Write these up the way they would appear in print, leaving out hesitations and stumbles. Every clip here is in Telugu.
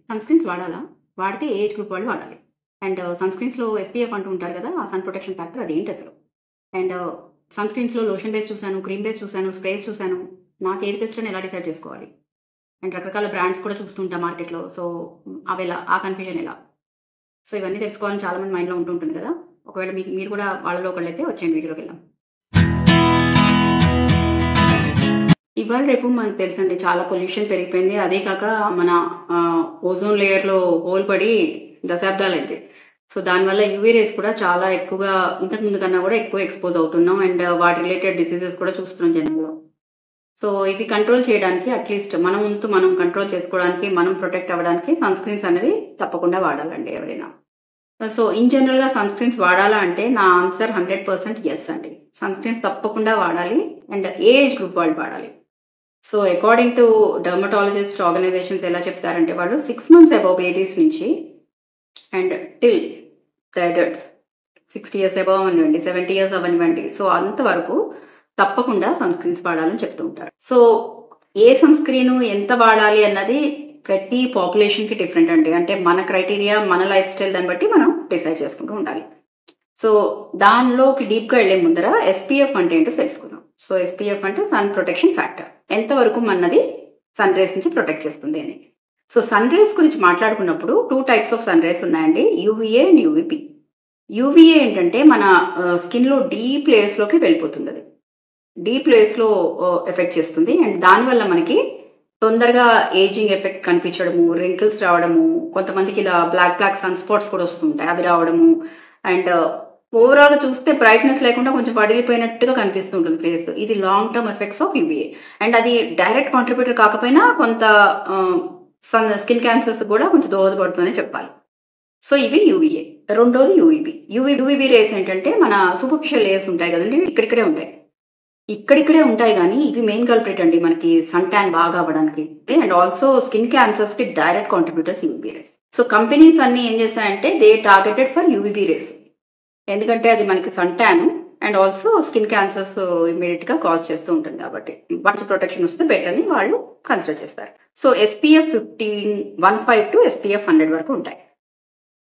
సన్ స్క్రీన్స్ వాడాలా? వాడితే ఏ ఏజ్ గ్రూప్ వాళ్ళు వాడాలి. అండ్ సన్ స్క్రీన్స్‌లో ఎస్‌పీఎఫ్ అంటూ ఉంటారు గదా! ఆ సన్ ప్రొటెక్షన్ ఫ్యాక్టర్ అదేంటసలు? అండ్ సన్ స్క్రీన్స్‌లో లోషన్ బేస్ చూసాను, క్రీమ్ బేస్ చూసాను, స్ప్రేస్ చూసాను. నాకేది బెస్ట్ అని ఎలా డిసైడ్ చేసుకోవాలి? అండ్ రకరకాల బ్రాండ్స్ కూడా చూస్తూ ఉంటా మార్కెట్‌లో. సో, అవెలా? ఆ కన్‌ఫ్యూజన్ ఎలా? సో, ఇవన్నీ తెలుసుకోవాలని చాలా మంది మైండ్‌లో ఉంటూ ఉంటుంది గదా! ఒకవేళ మీరు కూడా వాళ్ళలో ఒకళ్ళైతే వచ్చేయండి వీడియోలోకెళ్దాం. ఇవాళ రేపు మనకు తెలుసండి చాలా పొల్యూషన్ పెరిగిపోయింది. అదే కాక మన ఓజోన్ లేయర్‌లో హోల్ పడి దశాబ్దాలైంది. సో, దానివల్ల యూవీ రేస్ కూడా చాలా ఎక్కువగా ఇంతకు ముందు కన్నా కూడా ఎక్కువ ఎక్స్‌పోజ్ అవుతున్నాం. అండ్ వాటి రిలేటెడ్ డిసీజెస్ కూడా చూస్తున్నాం జనంలో. సో, ఇవి కంట్రోల్ చేయడానికి అట్‌లీస్ట్ మన వంతు మనం కంట్రోల్ చేసుకోవడానికి, మనం ప్రొటెక్ట్ అవ్వడానికి సన్ స్క్రీన్స్ అనేవి తప్పకుండా వాడాలండి ఎవరైనా. సో, ఇన్ జనరల్‌గా సన్ స్క్రీన్స్ వాడాలా అంటే నా ఆన్సర్ 100% యెస్ అండి. సన్ స్క్రీన్స్ తప్పకుండా వాడాలి. అండ్ ఏ ఏజ్ గ్రూప్ వాళ్ళు వాడాలి. So, according to dermatologist organisations ఎలా చెప్తారంటే వాళ్ళు 6 మంత్స్ అబోవ్ బేబీస్ నుంచి and till the adults 60 years above అవ్వనివ్వండి, 70 ఇయర్స్ అవ్వనివ్వండి. సో, అంతవరకు తప్పకుండా సన్ స్క్రీన్స్ వాడాలని చెప్తూ ఉంటారు. సో, ఏ సన్ స్క్రీను ఎంత వాడాలి అన్నది ప్రతి పాపులేషన్‌కి డిఫరెంట్ అండి. అంటే మన క్రైటీరియా, మన లైఫ్ స్టైల్ దాన్ని బట్టి మనం డిసైడ్ చేసుకుంటూ ఉండాలి. సో, దానిలోకి డీప్‌గా ఎళ్ళే ముందర ఎస్‌పీఎఫ్ అంటే ఏంటో తెలుసుకుందాం. సో, ఎస్‌పీఎఫ్ అంటే సన్ ప్రొటెక్షన్ ఫ్యాక్టర్. ఎంతవరకు మనది సన్ రేస్ నుంచి ప్రొటెక్ట్ చేస్తుంది అని. సో, సన్ రేస్ గురించి మాట్లాడుకున్నప్పుడు 2 టైప్స్ ఆఫ్ సన్ రేస్ ఉన్నాయండి. UVA and UVB. యూవీఏ ఏంటంటే మన స్కిన్‌లో డీప్ లేయర్స్‌లోకి వెళ్ళిపోతుందది. డీప్ లేయర్స్‌లో ఎఫెక్ట్ చేస్తుంది. అండ్ దానివల్ల మనకి తొందరగా ఏజింగ్ ఎఫెక్ట్ కనిపించడము, రింకిల్స్ రావడము, కొంతమందికి ఇలా బ్లాక్ సన్ స్పాట్స్ కూడా వస్తుంటాయి. అవి రావడము. అండ్ ఓవరాల్‌గా చూస్తే బ్రైట్‌నెస్ లేకుండా కొంచెం పడిలిపోయినట్టుగా కనిపిస్తూ ఉంటుంది ఫేస్. ఇది long term effects of UVA. And అది డైరెక్ట్ కాంట్రిబ్యూటర్ కాకపోయినా కొంత ఆహ్, స్కిన్ క్యాన్సర్స్ కూడా కొంచెం దోహదపడుతుందనే చెప్పాలి. సో, ఇవి యూవీఏ. రెండోది యూవీబీ. యూవీబీ రేస్ ఏంటంటే మన సూపర్ఫిషియల్ లేయర్స్ ఉంటాయి కదండీ! ఇక్కడిక్కడే ఉంటాయి. ఇక్కడిక్కడే ఉంటాయి గానీ, ఇవి మెయిన్ కల్ప్రిట్ అండి మనకి సన్ టాన్ బాగా అవ్వడానికి. అండ్ ఆల్సో స్కిన్ క్యాన్సర్స్‌కి direct contributors UVB rays. So, companies అన్నీ ఏం చేశాయంటే they targeted for UVB rays. ఎందుకంటే అది మనకి sun tan and also skin cancers ఇమ్మీడియేట్‌గా కాజ్ చేస్తూ ఉంటుంది కాబట్టి. మంచి ప్రొటెక్షన్ వస్తే బెటర్ అని వాళ్ళు కన్సిడర్ చేస్తారు. సో, SPF 15 టు SPF 100 వరకు ఉంటాయి.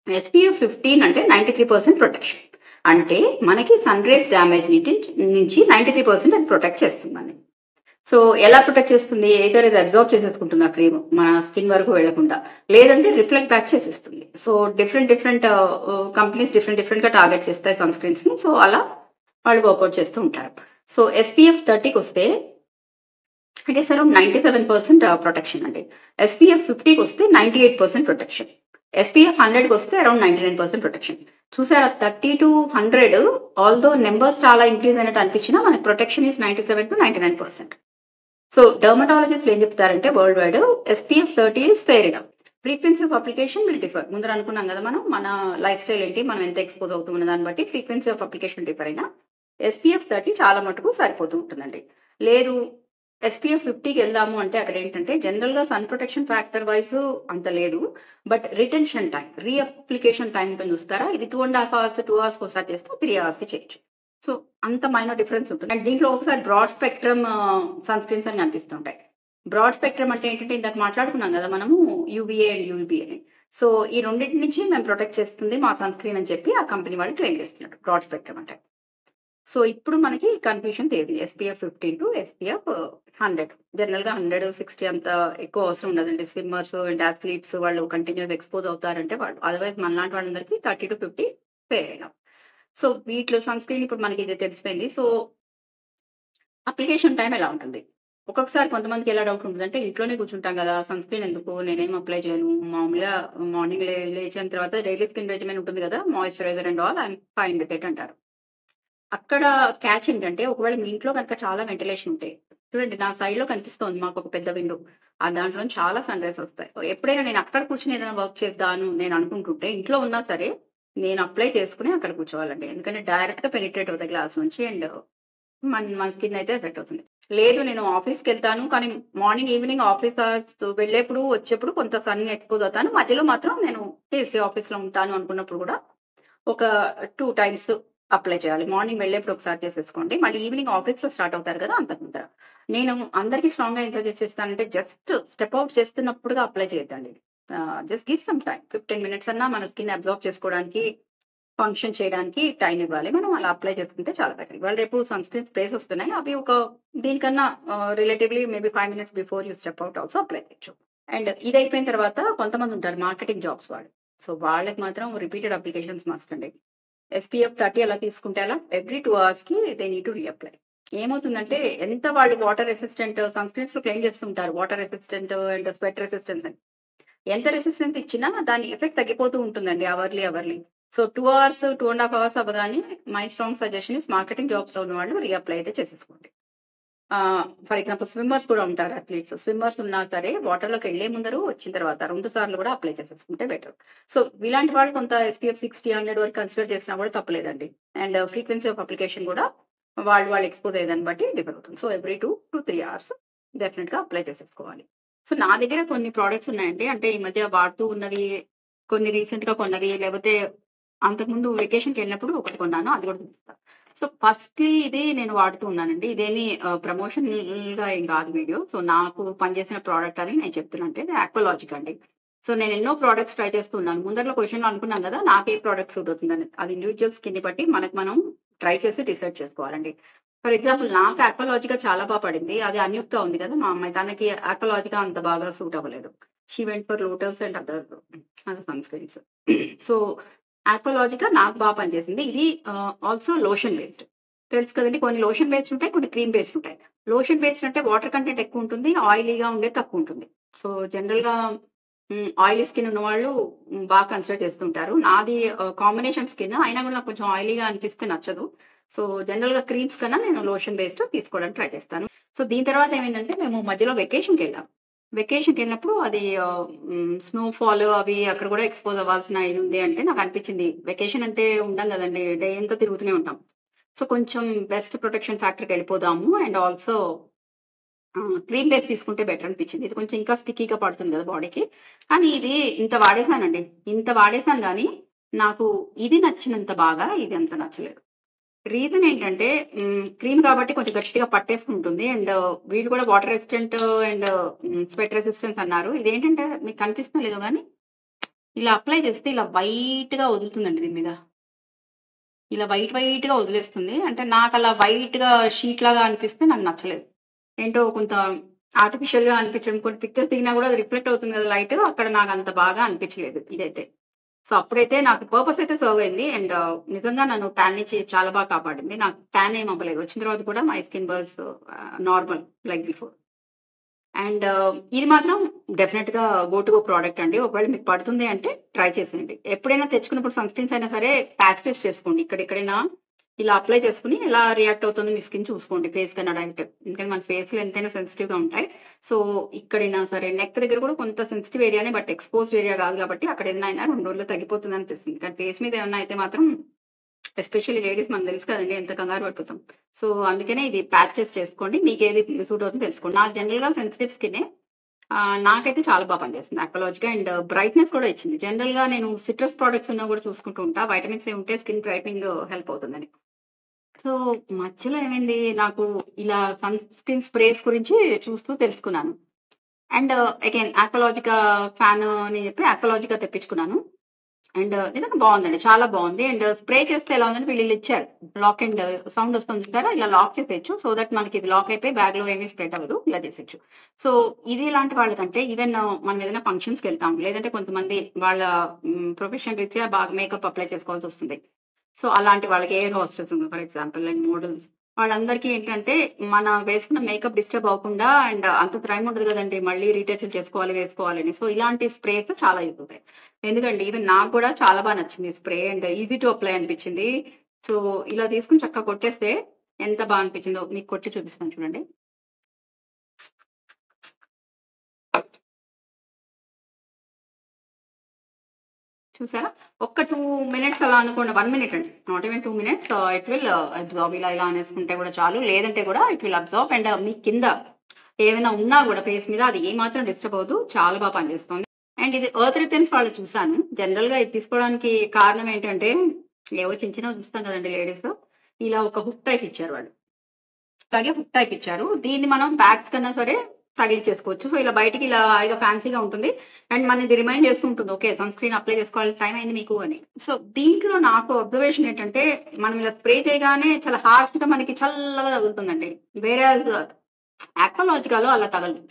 SPF 15 అంటే 93% ప్రొటెక్షన్. అంటే మనకి సన్ రేస్ డ్యామేజ్ నుంచి 93% అది ప్రొటెక్ట్ చేస్తుంది మనని. సో, ఎలా ప్రొటెక్ట్ చేస్తుంది? ఎయిదర్ ఇది అబ్జార్బ్ చేసేసుకుంటుంది ఆ క్రీమ్ మన స్కిన్ వరకు వెళ్ళకుండా. లేదంటే రిఫ్లెక్ట్ బ్యాక్ చేసేస్తుంది. సో, డిఫరెంట్ కంపెనీస్ డిఫరెంట్‌గా టార్గెట్ చేస్తాయి సన్ స్క్రీన్స్‌ని. సో, అలా వాళ్ళు వర్కౌట్ చేస్తూ ఉంటారు. సో, SPF 30కొస్తే ఇట్ ఈస్ అరౌండ్ 97% ప్రొటెక్షన్ అండి. SPF 50కొస్తే 98% ప్రొటెక్షన్. SPF 100కొస్తే అరౌండ్ 99% ప్రొటెక్షన్. చూసారా 30-100 ఆల్‌దో నంబర్స్ చాలా ఇంక్రీజ్ అయినట్టు అనిపించినా మనకి ప్రొటెక్షన్ ఈస్ 97-99%. సో, డెర్మటాలజిస్ట్‌లు ఏం చెప్తారంటే world wide SPF 30 is fair enough. Frequency of application will differ. ముందర అనుకున్నాం కదా మనం. మన లైఫ్ స్టైల్ ఏంటి? మనం ఎంత ఎక్స్‌పోజ్ అవుతున్న దాన్ని బట్టి ఫ్రీక్వెన్సీ ఆఫ్ అప్లికేషన్ డిఫర్ అయినా SPF 30 చాలా మటుకు సరిపోతూ ఉంటుందండి. లేదు SPF 50కెళ్దాము అంటే అక్కడేంటంటే జనరల్‌గా సన్ ప్రొటెక్షన్ ఫ్యాక్టర్ వైస్ అంత లేదు. But retention time, reapplication time ఉంటుంది చూస్తారా? ఇది 2 ½ అవర్స్, 2 అవర్స్‌కోసారి చేస్తే 3 అవర్స్‌కి చేయొచ్చు. సో, అంత మైనర్ డిఫరెన్స్ ఉంటుంది. అండ్ దీంట్లో ఒకసారి బ్రాడ్ స్పెక్ట్రమ్ సన్ స్క్రీన్స్ అని కనిపిస్తుంటాయి. బ్రాడ్ స్పెక్ట్రమ్ అంటే ఏంటంటే ఇందాక మాట్లాడుకున్నాం గదా! మనము యూవీఏ అండ్ యూవీబీ అని. సో, ఈ రెండిటి నుంచి మేము ప్రొటెక్ట్ చేస్తుంది మా సన్ స్క్రీన్ అని చెప్పి ఆ కంపెనీ వాళ్ళు క్లెయిమ్ చేస్తున్నారు. బ్రాడ్ స్పెక్ట్రమ్ అంటే. సో, ఇప్పుడు మనకి కన్‌ఫ్యూషన్ తీరింది. SPF 15 to SPF 100. జనరల్‌గా 100, 60 అంత ఎక్కువ అవసరం ఉండదండి. స్విమ్మర్స్ అండ్ అథ్లీట్స్ వాళ్ళు కంటిన్యూయస్ ఎక్స్‌పోజ్ అవుతారంటే వాళ్ళు. అదర్‌వైజ్ మనలాంటి వాళ్ళందరికీ 30-50 ఫెయిర్ ఎనఫ్. సో, వీటిలో సన్ స్క్రీన్ ఇప్పుడు మనకి ఇది తెలిసిపోయింది. సో, అప్లికేషన్ టైమ్ ఎలా ఉంటుంది? ఒక్కొక్కసారి కొంతమందికి ఎలా డౌట్ ఉంటదంటే ఇంట్లోనే కూర్చుంటాం గదా! సన్ స్క్రీన్ ఎందుకు? నేనేం అప్లై చేయను. మామూలుగా మార్నింగ్ లేచిన తర్వాత డైలీ స్కిన్ రెజిమెన్ ఉంటుంది గదా! Moisturiser and all I'm fine with it అంటారు. అక్కడ క్యాచ్ ఏంటంటే, ఒకవేళ మీ ఇంట్లో గనక చాలా వెంటిలేషన్ ఉంటే, చూడండి నా సైడ్‌లో కనిపిస్తోంది మాకొక పెద్ద విండో. ఆ దాంట్లోంచి చాలా సన్ రైజ్ ఒస్తాయి. ఎప్పుడైనా నేను అక్కడ కూర్చొని ఏదైనా వర్క్ చేద్దాను నేను అనుకుంటుంటే, ఇంట్లో ఉన్నా సరే, నేను అప్లై చేసుకొని అక్కడ కూర్చోవాలండి. ఎందుకంటే డైరెక్ట్‌గా పెనిట్రేట్ అవుతాయి గ్లాస్ నుంచి అండ్ మన స్కిన్ అయితే ఎఫెక్ట్ అవుతుంది. లేదు నేను ఆఫీస్‌కెళ్తాను. కానీ మార్నింగ్, ఈవినింగ్ ఆఫీస్ అవర్స్ వెళ్ళేప్పుడు, వచ్చేప్పుడు కొంత సన్ ఎక్స్‌పోజ్ అవుతాను. మధ్యలో మాత్రం నేను ఏసీ ఆఫీస్‌లో ఉంటాను అనుకున్నప్పుడు గూడా ఒక 2 టైమ్స్ అప్లై చేయాలి. మార్నింగ్ వెళ్ళేప్పుడు ఒకసారి చేసేసుకోండి. మళ్ళీ ఈవినింగ్ ఆఫీస్‌లో స్టార్ట్ అవుతారు కదా! అంతకు ముందర. నేను అందరికి స్ట్రాంగ్‌గా ఏం సజెస్ట్ చేస్తానంటే జస్ట్ స్టెప్ ఔట్ చేస్తున్నప్పుడుగా అప్లై చేయొద్దండి. Just give some time. 15 minutes అన్నా మన స్కిన్ అబ్జార్బ్ చేసుకోవడానికి, ఫంక్షన్ చేయడానికి టైం ఇవ్వాలి. మనం అలా అప్లై చేసుకుంటే చాలా బెటర్. ఇవాళ రేపు సన్ స్క్రీన్ స్ప్రేస్ వస్తున్నాయి. అవి ఒక దీనికన్నా relatively maybe 5 minutes before you step out also apply చేయొచ్చు. అండ్ ఇదయిపోయిన తర్వాత కొంతమంది ఉంటారు మార్కెటింగ్ జాబ్స్ వాళ్ళు. సో వాళ్ళకి మాత్రం రిపీటెడ్ అప్లికేషన్స్ మస్ట్ అండి. ఎస్‌పీఎఫ్ 30 అలా తీసుకుంటే అలా ఎవ్రీ 2 అవర్స్‌కి దే నీడ్ టు రీఅప్లై. ఏమవుతుందంటే ఎంత వాళ్ళు వాటర్ రెసిస్టెంట్ సన్ స్క్రీన్స్‌లో క్లెయిమ్ చేస్తుంటారు. Water resistant and sweat resistance అని. ఎంత రెసిస్టెన్స్ ఇచ్చినా దాని ఎఫెక్ట్ తగ్గిపోతూ ఉంటుందండి అవర్లీ. సో 2 అవర్స్, 2 ½ అవర్స్ అవ్వగానే my strong suggestion is marketing జాబ్స్‌లో ఉన్నవాళ్ళు రీఅప్లై అయితే చేసేసుకోండి. ఫర్ ఎగ్జాంపుల్ స్విమ్మర్స్ కూడా ఉంటారు అథ్లీట్స్. స్విమ్మర్స్ ఉన్నా సరే వాటర్‌లోకెళ్ళే ముందరు, వచ్చిన తర్వాత 2 సార్లు కూడా అప్లై చేసేసుకుంటే బెటర్. సో ఇలాంటి వాళ్ళు కొంత ఎస్‌పీఎఫ్ 60, 100 వరకు కన్సిడర్ చేసినా కూడా తప్పులేదండి. అండ్ ఫ్రీక్వెన్సీ ఆఫ్ అప్లికేషన్ కూడా వాళ్ళు ఎక్స్‌పోజ్ అయ్యేదాన్ని బట్టి డిఫర్ అవుతుంది. సో ఎవ్రీ 2-3 అవర్స్ డెఫినిట్‌గా అప్లై చేసేసుకోవాలి. సో నా దగ్గర కొన్ని ప్రొడక్ట్స్ ఉన్నాయండి. అంటే ఈ మధ్య వాడుతూ ఉన్నవి, కొన్ని రీసెంట్‌గా కొన్నవి, లేకపోతే అంతకుముందు వెకేషన్‌కెళ్ళినప్పుడు ఒకటి కొన్నాను. అది కూడా చూపిస్తా. సో ఫస్ట్‌లీ ఇది నేను వాడుతూ ఉన్నానండి. ఇదేమి ప్రమోషనల్‌గా ఏం కాదు వీడియో. సో నాకు పనిచేసిన ప్రొడక్ట్ అని నేను చెప్తున్నా. అంటే ఇది ఆక్వాలాజిక్ అండి. సో నేను ఎన్నో ప్రొడక్ట్స్ ట్రై చేస్తూ ఉన్నాను. ముందరలో క్వెషన్‌లో అనుకున్నాం కదా! నాకే ప్రొడక్ట్ సూట్ అవుతుందని. అది ఇండివిడ్యువల్ స్కిన్‌ని బట్టి మనకు మనం ట్రై చేసి డిసైడ్ చేసుకోవాలండి. ఫర్ ఎగ్జాంపుల్ నాకు ఆక్వాలాజికా చాలా పడింది. అది అన్యుక్త ఉంది కదా! మా అమ్మాయి. తనకి ఆక్వాలాజికా అంత బాగా సూట్ అవ్వలేదు. She went for Lotus and other sun screens. So Aqualogica నాకు పనిచేసింది. ఇది ఆల్సో లోషన్ బేస్డ్. తెలుసు కదండీ! కొన్ని లోషన్ బేస్డ్ ఉంటాయి. కొన్ని క్రీమ్ బేస్డ్ ఉంటాయి. లోషన్ బేస్డ్ అంటే వాటర్ కంటెంట్ ఎక్కువ ఉంటుంది. ఆయిలీగా ఉండేది తక్కువ ఉంటుంది. సో జనరల్‌గా ఆయిలీ స్కిన్ ఉన్నవాళ్ళు బాగా కన్సిడర్ చేస్తుంటారు. నాది కాంబినేషన్ స్కిన్. అయినా కూడా నాకు కొంచెం ఆయిలీగా అనిపిస్తే నచ్చదు. సో జనరల్‌గా క్రీమ్స్ కన్నా నేను లోషన్ బేస్డ్ తీసుకోవడానికి ట్రై చేస్తాను. సో దీని తర్వాత ఏమైందంటే మేము మధ్యలో వెకేషన్‌కెళ్ళాం. వెకేషన్‌కెళ్ళినప్పుడు అది స్నోఫాల్ అవి అక్కడ కూడా ఎక్స్‌పోజ్ అవ్వాల్సిన ఇది ఉంది అంటే నాకనిపించింది. వెకేషన్ అంటే ఉండం గదండీ! డే అంతా తిరుగుతూనే ఉంటాం. సో కొంచెం బెస్ట్ ప్రొటెక్షన్ ఫ్యాక్టర్‌కెళ్ళిపోదాము అండ్ ఆల్సో క్రీమ్ బేస్ తీసుకుంటే బెటర్ అనిపించింది. ఇది కొంచెం ఇంకా స్టిక్కీగా పడుతుంది కదా బాడీకి. కానీ ఇది ఇంత వాడేసానండి. ఇంత వాడేసాను గానీ, నాకు ఇది నచ్చినంత బాగా ఇది అంత నచ్చలేదు. రీజన్ ఏంటంటే క్రీమ్ కాబట్టి కొంచెం గట్టిగా పట్టేసుకుంటుంది. అండ్ వీళ్ళు కూడా water resistant and sweat resistance అన్నారు. ఇదేంటంటే మీకు కనిపిస్తుందో లేదో గానీ, ఇలా అప్లై చేస్తే ఇలా వైట్‌గా వదులుతుందండి దీని మీద. ఇలా వైట్‌గా వదిలేస్తుంది. అంటే నాకలా వైట్‌గా షీట్ లాగా అనిపిస్తే నాకు నచ్చలేదు. ఏంటో కొంత ఆర్టిఫిషియల్‌గా అనిపించడం. కొన్ని పిక్చర్స్ దిగినా గూడా అది రిఫ్లెక్ట్ అవుతుంది గదా! లైట్. అక్కడ నాకంత బాగా అనిపించలేదు ఇదైతే. సో, అప్పుడైతే నాకు పర్పస్ అయితే సర్వ్ అయింది. అండ్ నిజంగా నన్ను టాన్ నుంచి చాలా బాగా కాపాడింది. నాకు టాన్ ఏమి అవ్వలేదు. వచ్చిన తర్వాత కూడా my skin was normal like before. And ఇది మాత్రం డెఫినిట్‌గా గో టు గో ప్రొడక్ట్ అండి. ఒకవేళ మీకు పడుతుంది అంటే ట్రై చేసేయండి. ఎప్పుడైనా తెచ్చుకున్నప్పుడు సన్ స్క్రీన్స్ అయినా సరే ప్యాచ్ టెస్ట్ చేసుకోండి. ఇక్కడెక్కడైనా ఇలా అప్లై చేసుకొని ఎలా రియాక్ట్ అవుతుందో మీ స్కిన్ చూసుకోండి. ఫేస్ కన్నా డైరెక్ట్. ఎందుకంటే మన ఫేస్‌లో ఎంతైనా సెన్సిటివ్‌గా ఉంటాయి. సో, ఇక్కడైనా సరే నెక్ దగ్గర కూడా కొంత సెన్సిటివ్ ఏరియానే బట్ ఎక్స్‌పోజ్డ్ ఏరియా కాదు కాబట్టి అక్కడ ఎన్నైనా 2 రోజుల్లో తగ్గిపోతుందనిపిస్తుంది. కానీ ఫేస్ మీద ఏమన్నా అయితే మాత్రం ఎస్పెషల్లీ లేడీస్ మనకు తెలుసు కదండీ! ఎంత కంగారు పడిపోతాం. సో, అందుకనే ఇది ప్యాచెస్ చేసుకోండి. మీకేది సూట్ అవుతుందో తెలుసుకోండి. నాకు జనరల్‌గా సెన్సిటివ్ స్కిన్నే. నాకైతే చాలా పనిచేసింది అక్వాలాజికా అండ్ బ్రైట్‌నెస్ కూడా ఇచ్చింది. జనరల్‌గా నేను సిట్రస్ ప్రొడక్ట్స్ ఉన్నవి కూడా చూసుకుంటూ ఉంటా. వైటమిన్ సి ఉంటే స్కిన్ బ్రైట్నింగ్ హెల్ప్ అవుతుందని. సో, మధ్యలో ఏమైంది నాకు ఇలా సన్ స్క్రీన్ స్ప్రేస్ గురించి చూస్తూ తెలుసుకున్నాను. అండ్ అగైన్ ఆక్వాలాజికా ఫ్యాన్ అని చెప్పి ఆక్వాలాజికా తెప్పించుకున్నాను. అండ్ నిజంగా బావుందండి. చాలా బావుంది. అండ్ స్ప్రే చేస్తే ఎలా ఉందంటే వీళ్ళు ఇలా ఇచ్చారు. లాక్ అండ్ సౌండ్ వస్తుంది చూసారా? ఇలా లాక్ చేసేయొచ్చు. సో దట్ మనకి ఇది లాక్ అయిపోయి బ్యాగ్‌లో ఏమి స్ప్రెడ్ అవ్వదు. ఇలా చేసేయొచ్చు. సో ఇది ఎలాంటి వాళ్ళకంటే ఈవెన్ మనం ఏదైనా ఫంక్షన్స్‌కెళ్తాం. లేదంటే కొంతమంది వాళ్ళ ప్రొఫెషన్ రీత్యా బాగా మేకప్ అప్లై చేసుకోవాల్సొస్తుంది. సో అలాంటి వాళ్ళకి ఎయిర్ హోస్టెస్ ఉంది ఫర్ ఎగ్జాంపుల్ అండ్ మోడల్స్. వాళ్ళందరికీ ఏంటంటే మన వేసుకున్న మేకప్ డిస్టర్బ్ అవ్వకుండా అండ్ అంత టైం ఉండదు గదండీ! మళ్ళీ రీటచ్ చేసుకోవాలి, వేసుకోవాలని. సో ఇలాంటి స్ప్రేస్ చాలా యూజ్ అవుతాయి. ఎందుకండి ఈవెన్ నాకు గూడా చాలా నచ్చింది spray and easy to apply అనిపించింది. సో ఇలా తీసుకొని చక్కగా కొట్టేస్తే ఎంత అనిపించిందో మీకు కొట్టి చూపిస్తాను చూడండి. చూసారా? ఒక్క 2 మినిట్స్ అలా అనుకోండి. 1 మినిట్ అండి. Not even 2 minutes it will absorb ఇలా అనేసుకుంటే గూడా చాలు. లేదంటే గూడా ఇట్ విల్ అబ్సార్బ్ అండ్ మీ కింద ఏమైనా ఉన్నా గూడా ఫేస్ మీద అది ఏమాత్రం డిస్టర్బ్ అవ్వదు. చాలా పనిచేస్తుంది. అండ్ ఇది ఎర్త్ రిటెన్స్ వాళ్ళు చూసాను. జనరల్‌గా ఇది తీసుకోవడానికి కారణం ఏంటంటే, ఏవో చిన్నవి చూస్తాం కదండీ లేడీస్. ఇలా ఒక హుక్ టైప్ ఇచ్చారు వాళ్ళు. అలాగే హుక్ టైప్ ఇచ్చారు. దీన్ని మనం బ్యాగ్స్ కన్నా సరే తగిలిచ్చేసుకోవచ్చు. సో, ఇలా బయటికి ఇలా హాయిగా ఫ్యాన్సీగా ఉంటుంది. అండ్ మనది రిమైండ్ చేస్తూ ఉంటుంది. ఓకే. సన్ స్క్రీన్ అప్లై చేసుకోవాలి. టైం అయింది మీకు అని. సో, దీంట్లో నాకు అబ్జర్వేషన్ ఏంటంటే, మనం ఇలా స్ప్రే చేయగానే చాలా హార్ష్‌గా మనకి చల్లగా తగులుతుందండి. వేరేయాజ్ యాక్వాలాజికాలో అలా తగలదు.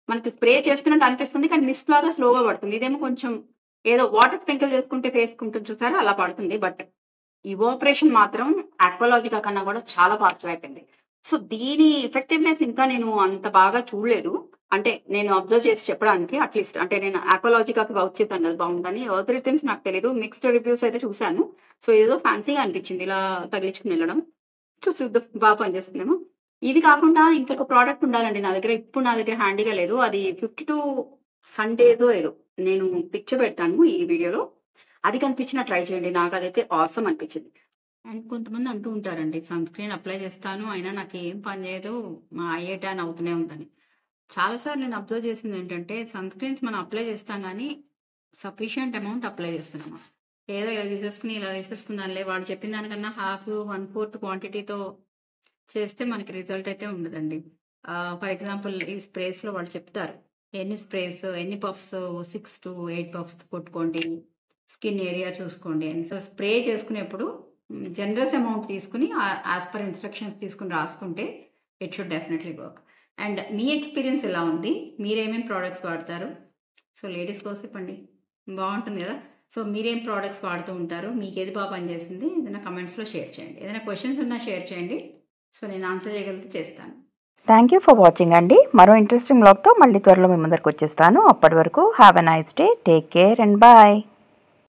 మనకి స్ప్రే చేస్తున్నట్టు అనిపిస్తుంది. కానీ మిస్ట్ లాగా స్లోగా పడుతుంది. ఇదేమో కొంచెం ఏదో వాటర్ స్ప్రింకిల్ చేసుకుంటే ఫేస్‌కి ఉంటుంది చూసారా? అలా పడుతుంది. బట్ ఇవాపరేషన్ మాత్రం యాక్వాలాజికా కన్నా కూడా చాలా ఫాస్ట్‌గా అయిపోయింది. సో, దీని ఎఫెక్టివ్‌నెస్ ఇంకా నేను అంత బాగా చూడలేదు. అంటే నేను అబ్జర్వ్ చేసి చెప్పడానికి అట్‌లీస్ట్ అంటే నేను యాక్వాలాజికాకి వర్క్ చేశాను కదా! బావుందని. ఎర్త్ రిథమ్స్ నాకు తెలీదు. మిక్స్డ్ రివ్యూస్ అయితే చూసాను. సో, ఏదో ఫ్యాన్సీగా అనిపించింది. ఇలా తగిలించుకొని వెళ్ళడం. సో, చూద్దాం పనిచేస్తుందేమో. ఇవి కాకుండా ఇంకొక ప్రొడక్ట్ ఉండాలండి నా దగ్గర. ఇప్పుడు నా దగ్గర హ్యాండీగా లేదు. అది 52 సండేదో ఏదో. నేను పిక్చర్ పెడతాను ఈ వీడియోలో. అది కనిపించినా ట్రై చేయండి. నాకదైతే ఆసమ్ అనిపించింది. అండ్ కొంతమంది అంటూ ఉంటారండి. సన్ స్క్రీన్ అప్లై చేస్తాను. అయినా నాకేం పని చేయదు. మా ఐఏ ట్యాన్ అవుతూనే ఉందని. చాలా సార్లు నేను అబ్జర్వ్ చేసిందేంటంటే, సన్ స్క్రీన్స్ మనం అప్లై చేస్తాం గానీ, సఫిషియంట్ అమౌంట్ అప్లై చేస్తున్నాము. ఏదో ఇలా తీసేసుకుందాంలే వాడు చెప్పిన దానికన్నా హాఫ్, 1/4 క్వాంటిటీతో చేస్తే మనకి రిజల్ట్ అయితే ఉండదండి. ఫర్ ఎగ్జాంపుల్ ఈ స్ప్రేస్‌లో వాళ్ళు చెప్తారు. ఎన్ని స్ప్రేస్, ఎన్ని పఫ్స్ 6-8 పఫ్స్ కొట్టుకోండి. స్కిన్ ఏరియా చూసుకోండి అని. సో, స్ప్రే చేసుకునేప్పుడు జనరస్ అమౌంట్ తీసుకొని యాస్ పర్ ఇన్‌స్ట్రక్షన్స్ తీసుకొని రాసుకుంటే it should definitely work. And me experience ఎలా ఉంది? మీరేమేం ప్రొడక్ట్స్ వాడతారు? సో, లేడీస్ కోసం చెప్పండి. బావుంటుంది గదా! సో, మీరేం ప్రొడక్ట్స్ వాడుతూ ఉంటారు? మీకేది పనిచేసింది? ఏదైనా కమెంట్స్‌లో షేర్ చేయండి. ఏదైనా క్వెషన్స్ ఉన్నా షేర్ చేయండి. సో, నేను ఆన్సర్ చేయగలిగితే చేస్తాను. థ్యాంక్ యూ ఫర్ వాచింగ్ అండి. మరో ఇంట్రెస్టింగ్ బ్లాగ్‌తో మళ్ళీ త్వరలో మీ ముందరికి వచ్చేస్తాను. అప్పటి వరకు have a nice day. Take care and bye.